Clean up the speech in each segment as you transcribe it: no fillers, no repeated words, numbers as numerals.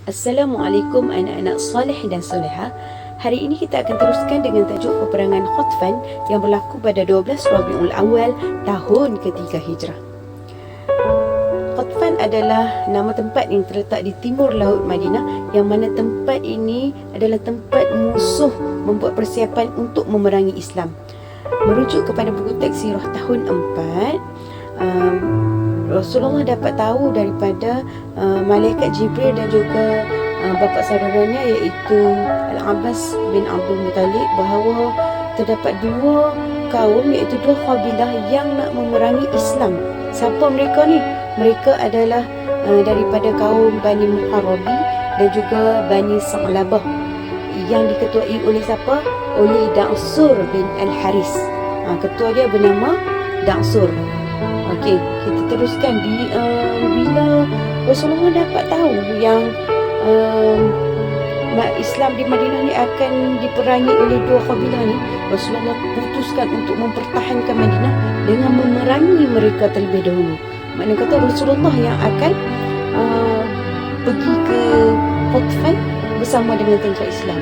Assalamualaikum anak-anak soleh dan soleha. Hari ini kita akan teruskan dengan tajuk peperangan Khatfan yang berlaku pada 12 Rabiul Awal tahun ketiga Hijrah. Khatfan adalah nama tempat yang terletak di timur laut Madinah, yang mana tempat ini adalah tempat musuh membuat persiapan untuk memerangi Islam. Merujuk kepada buku teks sirah tahun 4, Rasulullah dapat tahu daripada malaikat Jibril dan juga bapa saudaranya iaitu Al-Abbas bin Abdul Muttalib bahawa terdapat dua kaum iaitu dua kabilah yang nak memerangi Islam. Siapa mereka ni? Mereka adalah daripada kaum Bani Muharabi dan juga Bani Sa'labah yang diketuai oleh siapa? Oleh Da'sur bin Al-Haris. Ketua dia bernama Da'sur. Okey, kita teruskan. Bila Rasulullah dapat tahu yang Islam di Madinah ni akan diperangi oleh dua kabilah ni, Rasulullah putuskan untuk mempertahankan Madinah dengan memerangi mereka terlebih dahulu. Maknanya kata Rasulullah yang akan pergi ke Khatfan bersama dengan tentera Islam,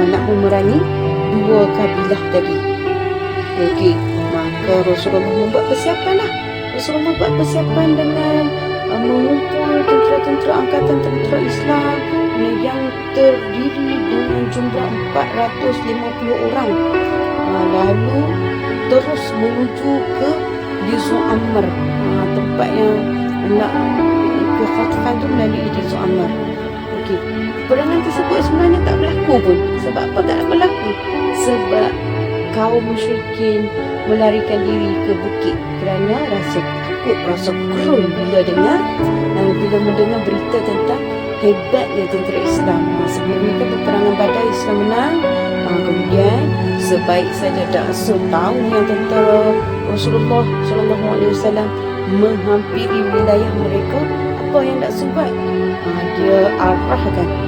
nak memerangi dua kabilah tadi. Okey, maka Rasulullah membuat persiapan lah. Rasulullah buat persiapan dengan mengumpul tentera-tentera angkatan tentera Islam yang terdiri dengan jumlah 450 orang. Lalu terus menuju ke Dizu Ammar, tempat yang nak ke Khatfan tu melalui Dizu Ammar. Okey, peperangan tersebut sebenarnya tak berlaku pun. Sebab apa tak berlaku? Sebab kaum musyrikin melarikan diri ke bukit kerana rasa takut, rasa kerun bila mendengar berita tentang hebatnya tentera Islam. Sebelum ni kan peperangan Badar Islam menang. Kemudian sebaik saja Da'sur tahu yang tentera Rasulullah SAW menghampiri wilayah mereka, apa yang Da'sur buat?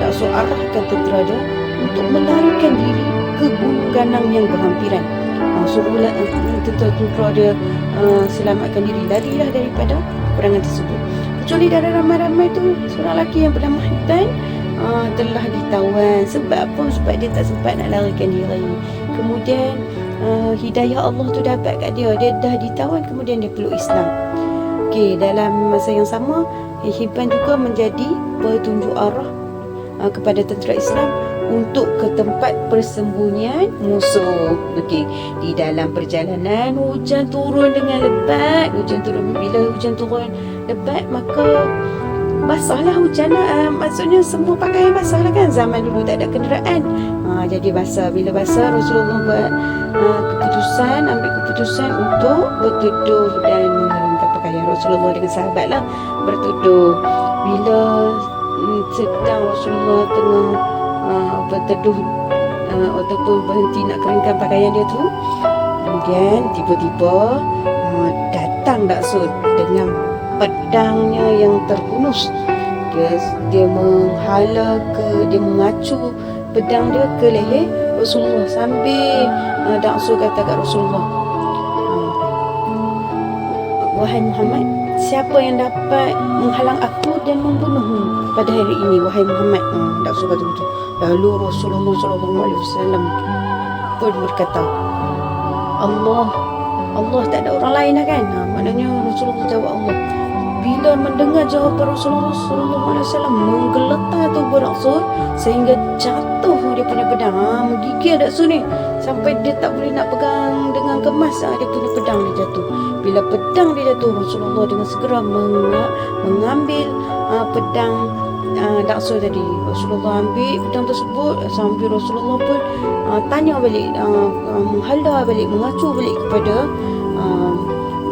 Da'sur arahkan tentera dia untuk melarikan diri ke gunung ganang yang berhampiran. Suruhlah tentera dia selamatkan diri, larilah daripada peperangan tersebut. Kecuali dari ramai-ramai tu, seorang lelaki yang bernama Hibban telah ditawan. Sebab apa? Sebab dia tak sempat nak larikan diri. Kemudian hidayah Allah tu dapat kat dia. Dia dah ditawan, kemudian dia peluk Islam. Okey, dalam masa yang sama, Hibban juga menjadi petunjuk arah kepada tentera Islam untuk ke tempat persembunyian musuh. Okey, di dalam perjalanan hujan turun dengan lebat. Bila hujan turun lebat, maka basahlah hujan. Maksudnya semua pakaian basahlah kan. Zaman dulu tak ada kenderaan. Jadi basah. Bila basah, Rasulullah buat ambil keputusan untuk berteduh dan mengeringkan pakaian. Rasulullah dengan sahabatlah berteduh. Bila sedang Rasulullah tengah berteduh ataupun berhenti nak keringkan pakaian dia tu, kemudian tiba-tiba datang Da'sur dengan pedangnya yang terhunus. Dia mengacu pedang dia ke leher Rasulullah sambil Da'sur kata kat Rasulullah, "Wahai Muhammad, siapa yang dapat menghalang aku dan membunuhmu pada hari ini, wahai Muhammad?" Da'sur kata begitu. Lalu Rasulullah SAW pun berkata, Allah tak ada orang lain dah kan. Maknanya Rasulullah jawab Allah. Bila mendengar jawapan Rasulullah SAW, menggeletar tubuh Da'sur sehingga jatuh dia punya pedang. Menggigil Da'sur ni sampai dia tak boleh nak pegang dengan kemas. Dia punya pedang dia jatuh. Bila pedang dia jatuh, Rasulullah dengan segera mengambil pedang Da'sur tadi. Rasulullah ambil pedang tersebut sambil Rasulullah pun tanya balik, menghala balik, mengacu balik kepada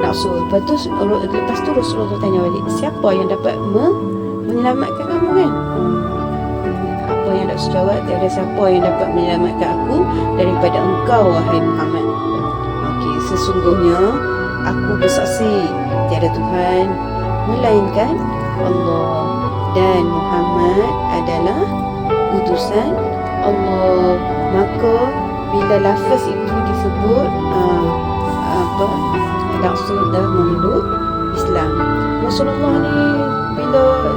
Da'sur. Lepas tu Rasulullah tanya balik, siapa yang dapat menyelamatkan kamu kan? Apa yang Da'sur jawab? Tiada siapa yang dapat menyelamatkan aku daripada engkau, wahai Muhammad. Okey, sesungguhnya aku bersaksi tiada Tuhan melainkan Allah, dan Muhammad adalah utusan Allah. Maka bila lafaz itu disebut, Da'sur dah memeluk Islam. Rasulullah ni bila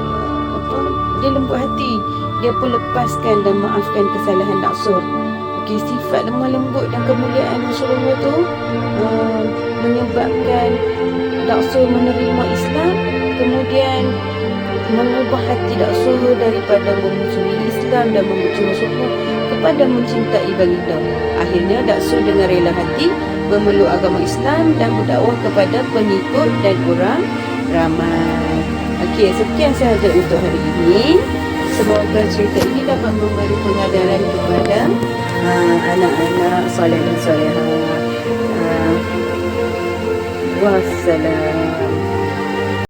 dia lembut hati. Dia pun lepaskan dan maafkan kesalahan Daksur. Okey, sifat lemah lembut dan kemuliaan Rasulullah tu menyebabkan Daksur menerima Islam, kemudian mengubah hati Daksur daripada memusuhi Islam dan membenci Rasulullah kepada mencintai baginda. Akhirnya Daksur dengan rela hati memeluk agama Islam dan berdakwah kepada pengikut dan orang ramai. Okey, sekian sahaja untuk hari ini. Semoga cerita ini dapat memberi pengajaran kepada anak-anak soleh dan solehah. Wassalam.